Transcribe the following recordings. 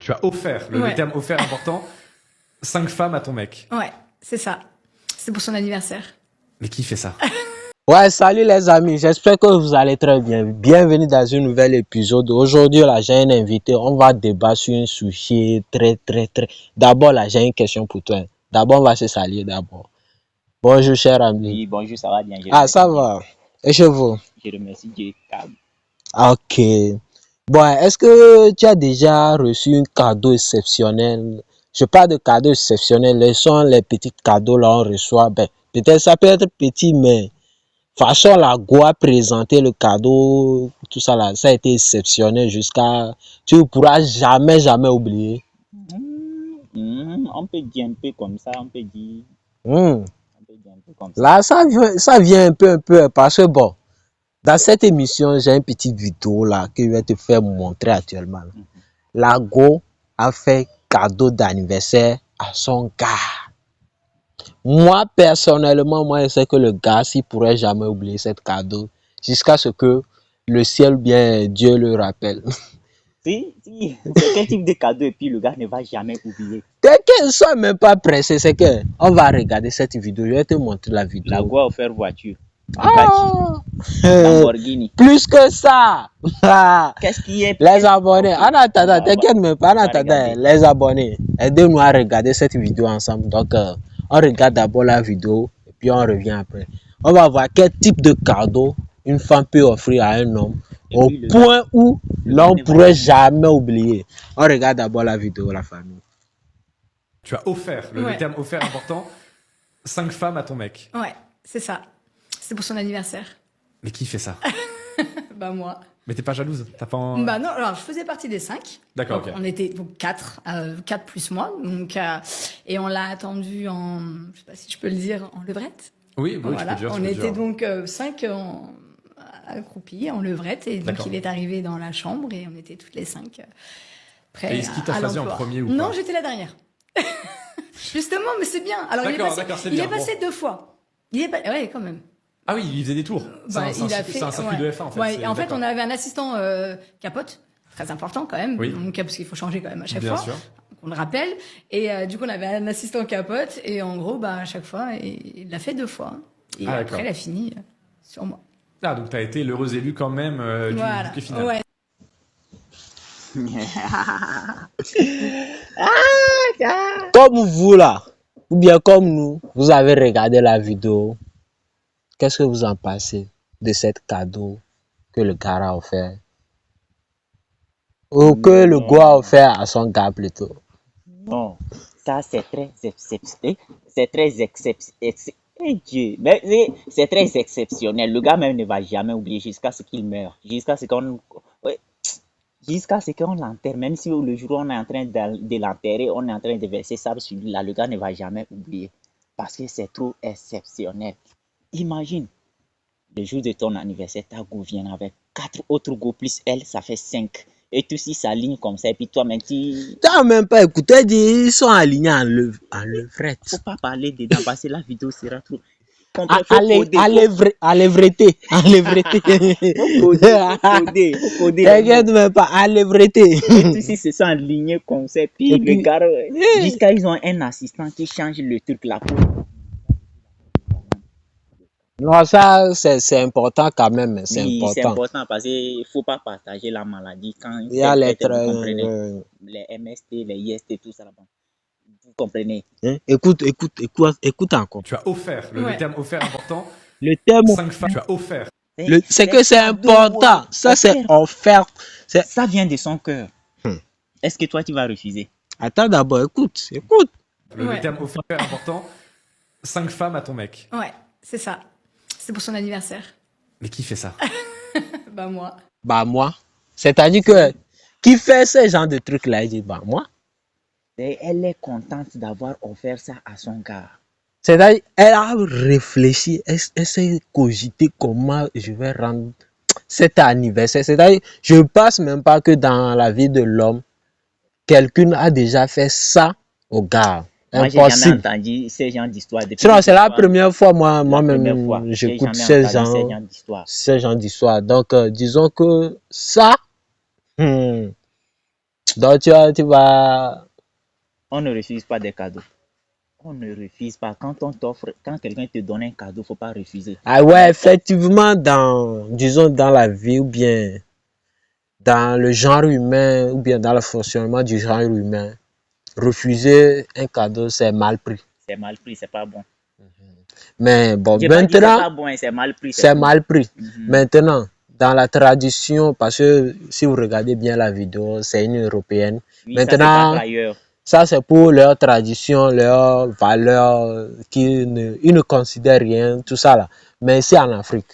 Tu as offert, le terme offert important, 5 femmes à ton mec. Ouais, c'est ça. C'est pour son anniversaire. Mais qui fait ça? Ouais, salut les amis, j'espère que vous allez très bien. Bienvenue dans un nouvel épisode. Aujourd'hui, là, j'ai un invité. On va débattre sur un sujet très. D'abord, là, j'ai une question pour toi. D'abord, on va se saluer d'abord. Bonjour, cher ami. Oui, bonjour, ça va bien. Ça va. Et chez vous? Je remercie Dieu. Ok. Bon, est-ce que tu as déjà reçu un cadeau exceptionnel? Je parle de cadeaux exceptionnels. Ce sont les petits cadeaux là on reçoit. Ben, peut-être ça peut être petit, mais façon la Goa présenter le cadeau, tout ça là, ça a été exceptionnel jusqu'à... Tu ne pourras jamais oublier. On peut dire un peu comme ça, on peut dire Hmm. un peu comme ça. Là, ça vient un peu, parce que bon, dans cette émission, j'ai une petite vidéo là que je vais te faire montrer actuellement. La Go a fait cadeau d'anniversaire à son gars. Moi, personnellement, moi, je sais que le gars, s'il pourrait jamais oublier ce cadeau, jusqu'à ce que le ciel, bien Dieu le rappelle. Si, c'est quel type de cadeau et puis le gars ne va jamais oublier. T'inquiète, ne sois même pas pressé, c'est que on va regarder cette vidéo, je vais te montrer la vidéo. La Goa a offert voiture. Euh, Lamborghini. Plus que ça. Qu'est-ce qui est Les abonnés, en attendant, t'inquiète même pas, en attendant, les abonnés, aidez-nous à regarder cette vidéo ensemble. Donc, on regarde d'abord la vidéo et puis on revient après. On va voir quel type de cadeau une femme peut offrir à un homme au point où l'on ne pourrait jamais oublier. On regarde d'abord la vidéo, la famille. Tu as offert, le terme offert important, 5 femmes à ton mec. Ouais, c'est ça. C'est pour son anniversaire. Mais qui fait ça? Bah moi. Mais t'es pas jalouse? T'as pas Bah non, alors je faisais partie des 5. D'accord, donc, ok. on était donc 4 plus moi. Donc, et on l'a attendu en, je sais pas si je peux le dire, en levrette. Oui, Voilà. tu peux dire. On était donc 5 accroupis en levrette. Et donc il est arrivé dans la chambre et on était toutes les 5 prêts. Et est-ce qu'il t'a choisi en premier ou pas? Non, j'étais la dernière. Justement, mais c'est bien. Alors il est passé 2 fois. Ouais, quand même. Ah oui, il faisait des tours. C'est un circuit de F1 en fait. Ouais, en fait, on avait un assistant capote, très important quand même, donc, parce qu'il faut changer quand même à chaque fois. Sûr. On le rappelle. Et du coup, on avait un assistant capote et en gros, à chaque fois, il l'a fait 2 fois. Et après, il a fini sur moi. Ah, donc t'as été l'heureux élu quand même du bouquet final. Ouais. Comme vous là, ou bien comme nous, vous avez regardé la vidéo. Qu'est-ce que vous en pensez de cet cadeau que le gars a offert? Ou que le gars a offert à son gars plutôt? Non, ça c'est très exceptionnel. C'est très exceptionnel. Le gars même ne va jamais oublier jusqu'à ce qu'il meure. Jusqu'à ce qu'on l'enterre. Même si le jour où on est en train de l'enterrer, on est en train de verser sable sur lui, là, le gars ne va jamais oublier. Parce que c'est trop exceptionnel. Imagine, le jour de ton anniversaire, ta go vient avec 4 autres go plus elle, ça fait 5. Et tous ils s'alignent comme ça. Et puis toi, même tu n'as même pas écouté, ils sont alignés en levrette. Faut pas parler dedans parce que la vidéo sera trop. À l'evreté. T'inquiète même pas, à l'evreté. Tous ils se sont alignés comme ça. Puis le gars, jusqu'à ils ont un assistant qui change le truc là pour. Non, ça, c'est important quand même. C'est important. C'est important parce qu'il ne faut pas partager la maladie quand il y a les MST, les IST, tout ça là-bas. Vous comprenez? Écoute encore. Tu as offert, le terme offert important. Le terme 5 femmes, tu as offert. C'est que c'est important. Ça, c'est offert. Ça vient de son cœur. Est-ce que toi, tu vas refuser? Attends d'abord, écoute. Le terme offert important, 5 femmes à ton mec. Ouais, c'est ça. C'est pour son anniversaire. Mais qui fait ça? Bah moi. Bah moi. C'est-à-dire que qui fait ce genre de trucs là, il dit bah moi. Et elle est contente d'avoir offert ça à son gars. C'est-à-dire elle a réfléchi, elle s'est cogité comment je vais rendre cet anniversaire. C'est-à-dire je ne pense même pas que dans la vie de l'homme, quelqu'un a déjà fait ça au gars. Moi, j'ai jamais entendu ces genres d'histoires. C'est la première fois, moi-même, j'écoute ces genres d'histoires. Donc, disons que ça, Donc tu vas... On ne refuse pas des cadeaux. On ne refuse pas. Quand quelqu'un te donne un cadeau, il ne faut pas refuser. Ah ouais, effectivement, disons, dans la vie ou bien dans le genre humain ou bien dans le fonctionnement du genre humain, refuser un cadeau, c'est mal pris. C'est mal pris, c'est pas bon. Mais bon, Maintenant, c'est pas bon, c'est mal pris. C'est mal pris. Maintenant, dans la tradition, parce que si vous regardez bien la vidéo, c'est une européenne. Oui, maintenant, ça c'est pour leur tradition, leur valeur, ils ne considèrent rien, tout ça là. Mais ici en Afrique.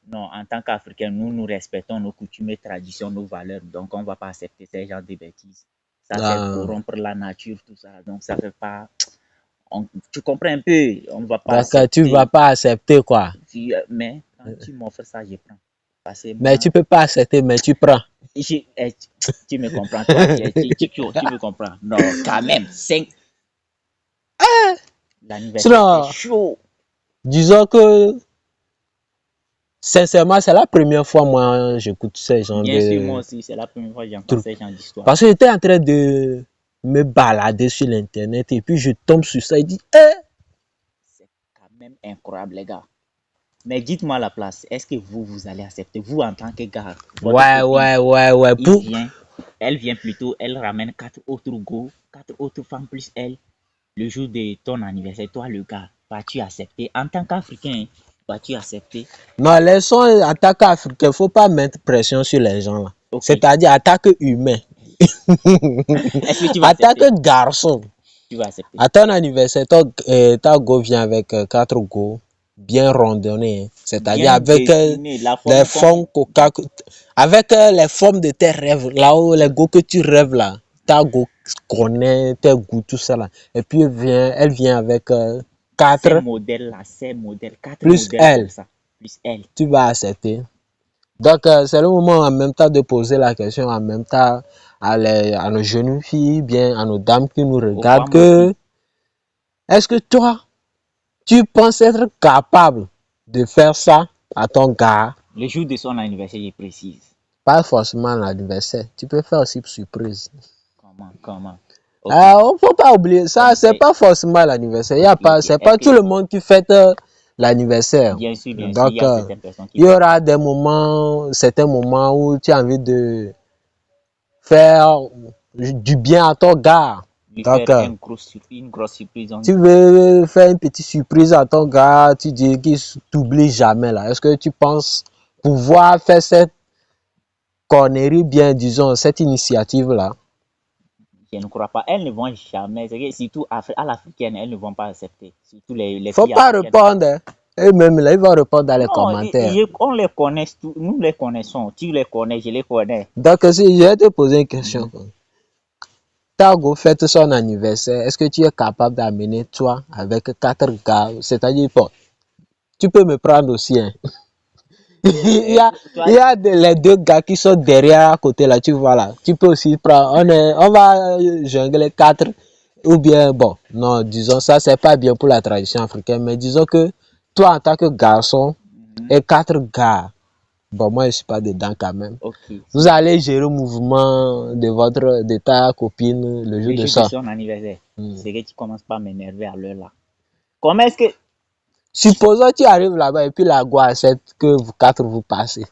Non, en tant qu'Africains, nous respectons nos coutumes et traditions, nos valeurs. Donc, on ne va pas accepter ces genres de bêtises. Ça, c'est corrompre la nature, tout ça. Donc, ça ne fait pas... tu comprends un peu, on ne va pas accepter. Tu ne vas pas accepter quoi. Mais quand tu m'offres ça, je prends. Mais tu ne peux pas accepter, mais tu prends. Tu me comprends, toi. Tu me comprends. Non, quand même. L'anniversaire, c'est chaud. Disons que, sincèrement, c'est la première fois moi j'écoute ces gens Bien sûr, moi aussi, c'est la première fois que j'entends ces gens d'histoire. Parce que j'étais en train de me balader sur l'internet et puis je tombe sur ça et dis c'est quand même incroyable, les gars. Mais dites-moi à la place, est-ce que vous allez accepter, vous en tant que gars? Ouais. Elle vient plutôt, elle ramène 4 autres go, 4 autres femmes plus elle. Le jour de ton anniversaire, toi le gars, vas-tu accepter? En tant qu'Africain, vas-tu accepter? Non, laissons en tant qu'Africain, il ne faut pas mettre pression sur les gens là. Okay. C'est-à-dire en tant qu'humain. En tant que garçon. Tu vas accepter. À ton anniversaire, ta go vient avec 4 go bien rondonnés. C'est-à-dire avec les formes avec les formes de tes rêves. Là où les go que tu rêves là. Ta go connaît tes goûts, tout ça là. Et puis elle vient avec 4 ces modèles là, 4 plus modèles elle. Comme ça. Plus elle. Tu vas accepter. Donc c'est le moment en même temps de poser la question en même temps à nos jeunes filles, bien à nos dames qui nous regardent que est-ce que toi tu penses être capable de faire ça à ton gars? Le jour de son anniversaire, je précise. Pas forcément l'anniversaire. Tu peux faire aussi surprise. Comment? Okay. Ne faut pas oublier ça, c'est pas forcément l'anniversaire. C'est pas tout le monde qui fête l'anniversaire. Bien sûr, donc, il y a certaines personnes qui... Il y aura certains moments où tu as envie de faire du bien à ton gars. Donc, une grosse surprise. Tu veux faire une petite surprise à ton gars, tu dis qu'il ne t'oublie jamais là. Est-ce que tu penses pouvoir faire cette connerie, bien disons, cette initiative là? Je ne crois pas. Elles ne vont jamais, surtout à l'africaine, elles ne vont pas accepter. Surtout les faut pas répondre. Eux-mêmes, là, ils vont répondre dans les commentaires. On les connaît, nous les connaissons. Tu les connais, je les connais. Donc, si je vais te poser une question. Ta go fête son anniversaire. Est-ce que tu es capable d'amener toi avec 4 gars? C'est-à-dire, tu peux me prendre aussi. Hein. il y a les 2 gars qui sont derrière à côté là, tu vois là. Tu peux aussi prendre. On va jongler 4. Ou bien, bon, non, disons ça, c'est pas bien pour la tradition africaine, mais disons que toi, en tant que garçon, et 4 gars, bon, moi, je suis pas dedans quand même. Okay. Vous allez gérer le mouvement de ta copine le jour de ça. Son anniversaire. C'est que tu commences pas à m'énerver à l'heure là. Comment est-ce que... Supposons que tu arrives là-bas et puis la go accepte que vous 4 vous passez.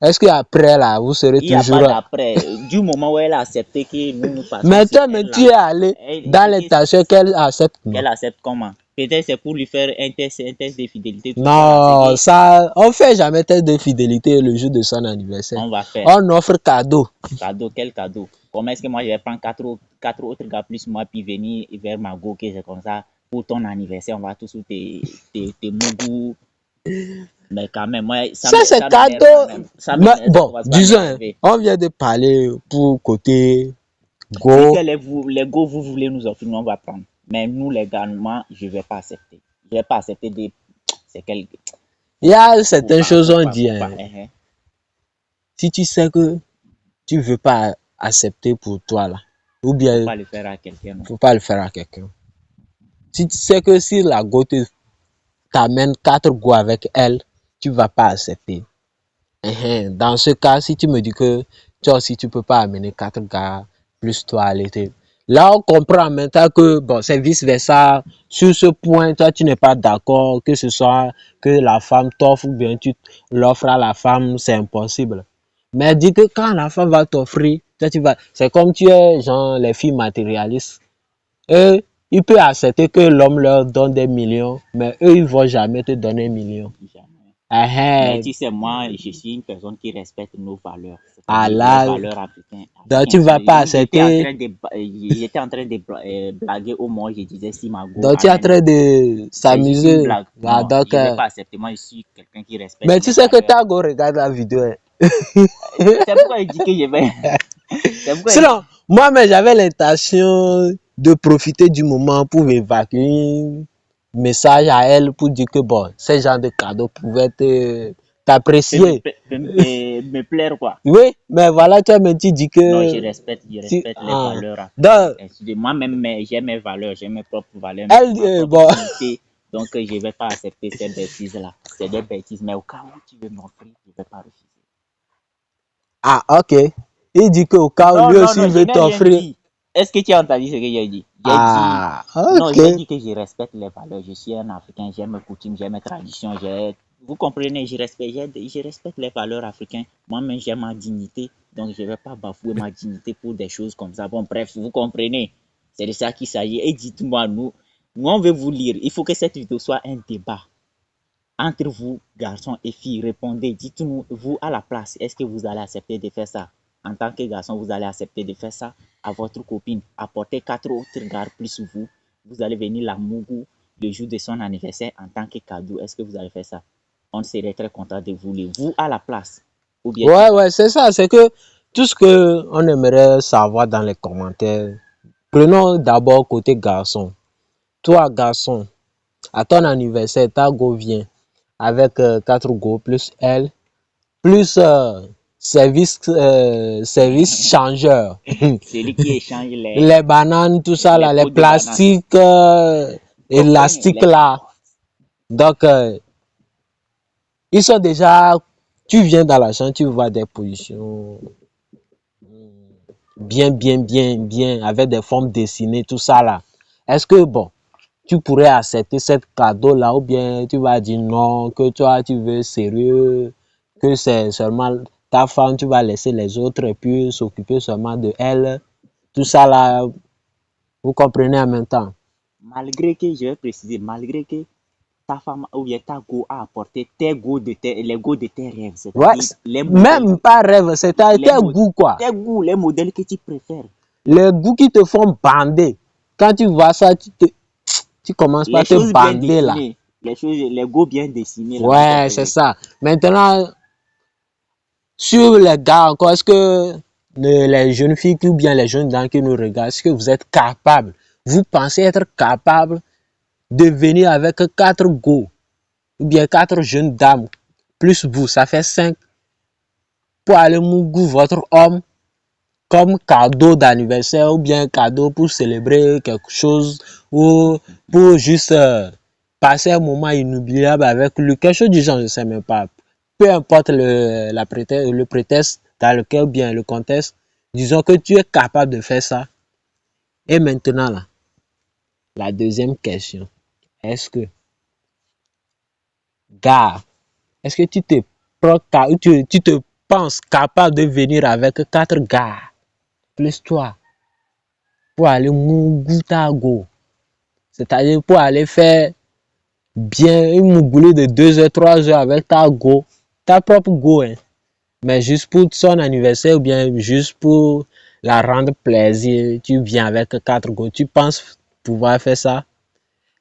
Est-ce qu'après là, vous serez toujours... Il n'y a pas d'après. Du moment où elle a accepté que nous passons... Mais toi, tu es allé dans l'intention qu'elle accepte. Qu'elle accepte comment? Peut-être c'est pour lui faire un test de fidélité. Non, ça, on ne fait jamais test de fidélité le jour de son anniversaire. On va faire. On offre cadeau. Cadeau, quel cadeau? Comment est-ce que moi je vais prendre 4 autres gars plus moi puis venir vers ma go que c'est comme ça? Pour ton anniversaire, on va tous tes mougous. Mais quand même, moi, ça c'est cadeau. Mais bon, disons, on vient de parler pour côté go. Si les go, vous voulez nous offrir, on va prendre. Mais nous, légalement, je ne vais pas accepter. Je ne vais pas accepter des... Il y a certaines choses on dit. Si tu sais que tu ne veux pas accepter pour toi, là, ou bien... Il ne faut pas le faire à quelqu'un. Il ne faut pas le faire à quelqu'un. Si tu sais que si la go t'amène 4 go avec elle, tu ne vas pas accepter. Dans ce cas, si tu me dis que toi aussi, tu peux pas amener 4 gars plus toi à l'été. Là, on comprend maintenant que, bon, c'est vice-versa. Sur ce point, toi, tu n'es pas d'accord que ce soit que la femme t'offre ou bien tu l'offres à la femme, c'est impossible. Mais dis que quand la femme va t'offrir, toi, tu vas, c'est comme tu es, genre, les filles matérialistes. Eux, ils peuvent accepter que l'homme leur donne des millions, mais eux, ils vont jamais te donner 1 million. Jamais. Ah, Mais tu sais, moi, je suis une personne qui respecte nos valeurs, ah c'est-à-dire là, les valeurs africaines. donc tu vas pas J'étais accepter. en train de blaguer au moins, je disais si ma go Donc tu es en amène. train de C'est juste une s'amuser. blague. Ah, Non, donc, je ne vais pas accepter. Moi, je suis quelqu'un qui respecte mais tu les sais que valeurs. Tago regarde la vidéo. Hein. C'est pourquoi je dis que je vais. C'est pourquoi Sinon, moi-même, j'avais l'intention de profiter du moment pour évacuer un message à elle pour dire que bon, ce genre de cadeau pouvait t'apprécier. me plaire quoi. Oui, mais voilà, toi, mais tu dis Non, que. je respecte les valeurs Donc, africaines. Moi-même, j'ai mes valeurs, j'ai mes propres valeurs, elle, ma bon. propre dignité. Donc, je ne vais pas accepter ces bêtises-là. C'est des bêtises, mais au cas où tu veux m'offrir, je ne vais pas refuser. Ah, ok. Il dit qu'au cas où Non, lui non, aussi non, il je veut n'ai rien t'offrir. dit. Est-ce que tu as entendu ce que j'ai dit? J'ai dit, Ah, non, ok. j'ai dit que je respecte les valeurs. Je suis un Africain, j'aime mes coutumes, j'aime mes traditions. Vous comprenez, je respecte les valeurs africaines. Moi-même, j'ai ma dignité. Donc, je ne vais pas bafouer ma dignité pour des choses comme ça. Bon, bref, vous comprenez. C'est de ça qu'il s'agit. Et dites-moi, nous, on veut vous lire. Il faut que cette vidéo soit un débat entre vous, garçons et filles. Répondez, dites-nous, vous, à la place, est-ce que vous allez accepter de faire ça? En tant que garçon, vous allez accepter de faire ça à votre copine, apporter 4 autres gars plus vous. Vous allez venir la Mougou le jour de son anniversaire en tant que cadeau. Est-ce que vous allez faire ça? On serait très content de vous lire. Vous, à la place. Ou bien Ouais, c'est ça. C'est que tout ce que on aimerait savoir dans les commentaires. Prenons d'abord côté garçon. Toi, garçon, à ton anniversaire, ta go vient avec 4 go plus elle, plus service changeur. celui qui échange Les bananes, tout ça là, les pots de banane. plastiques élastiques Les- là. Donc, ils sont déjà, tu viens dans la chambre, tu vois des positions bien, avec des formes dessinées, tout ça là. Est-ce que, bon, tu pourrais accepter ce cadeau là ou bien tu vas dire non, que toi tu veux sérieux, que c'est seulement ta femme, tu vas laisser les autres et puis s'occuper seulement de elle. Tout ça là, vous comprenez en même temps. Malgré que, je vais préciser, malgré que ta femme ou bien ta go a apporté les go de tes rêves, Ouais, c'est-à-dire les modèles, même pas rêve, c'est tes goûts quoi. tes goûts, les modèles que tu préfères. Les goûts qui te font bander. Quand tu vois ça, tu commences par te bander là. Les go bien dessinés. Là, Ouais, c'est ça. Maintenant, sur les gars encore, est-ce que les jeunes filles ou bien les jeunes dames qui nous regardent, est-ce que vous êtes capables, vous pensez être capable de venir avec 4 go ou bien 4 jeunes dames, plus vous, ça fait 5, pour aller mougou votre homme comme cadeau d'anniversaire ou bien cadeau pour célébrer quelque chose ou pour juste passer un moment inoubliable avec lui, quelque chose du genre, je ne sais même pas. Peu importe le prétexte dans lequel ou bien le contexte, disons que tu es capable de faire ça. Et maintenant, là, la deuxième question, est-ce que, gars, est-ce que tu te penses capable de venir avec 4 gars, plus toi, pour aller Mougou, c'est-à-dire pour aller faire bien une mougoulée de 2 heures, 3 heures avec ta propre go, hein. Mais juste pour son anniversaire ou bien juste pour la rendre plaisir, tu viens avec 4 go. Tu penses pouvoir faire ça?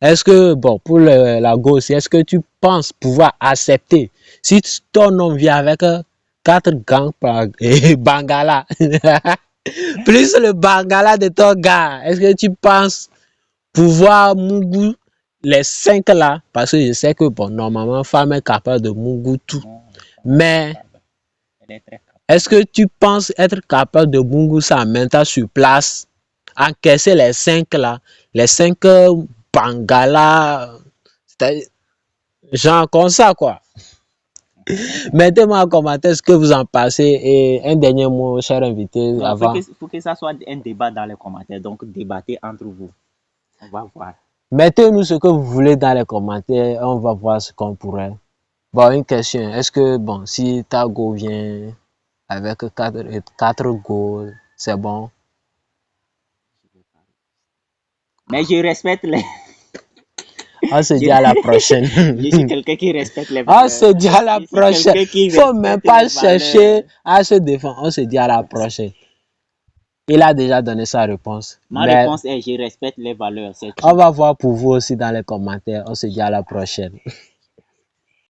Est-ce que, bon, pour la go aussi, est-ce que tu penses pouvoir accepter si ton nom vient avec 4 gangs et Bangala, plus le Bangala de ton gars, est-ce que tu penses pouvoir Mougou les 5 là? Parce que je sais que, bon, normalement, femme est capable de Mougou tout. Mais est-ce que tu penses être capable de Mougou ça maintenant sur place, encaisser les 5 là, les 5 Bangala, genre comme ça quoi? Mettez-moi en commentaire ce que vous en pensez et un dernier mot, cher invité, Donc, avant. faut que ça soit un débat dans les commentaires. Donc, débattez entre vous. On va voir. Mettez-nous ce que vous voulez dans les commentaires, on va voir ce qu'on pourrait. Bon, une question, est-ce que, bon, si ta go vient avec 4 go, c'est bon? Mais je respecte les... On se dit à la prochaine. Je suis quelqu'un qui respecte les On valeurs. se dit à la prochaine. Il ne faut même pas chercher à se défendre. On se dit à la prochaine. Il a déjà donné sa réponse. Ma réponse est je respecte les valeurs. On va voir pour vous aussi dans les commentaires. On se dit à la prochaine.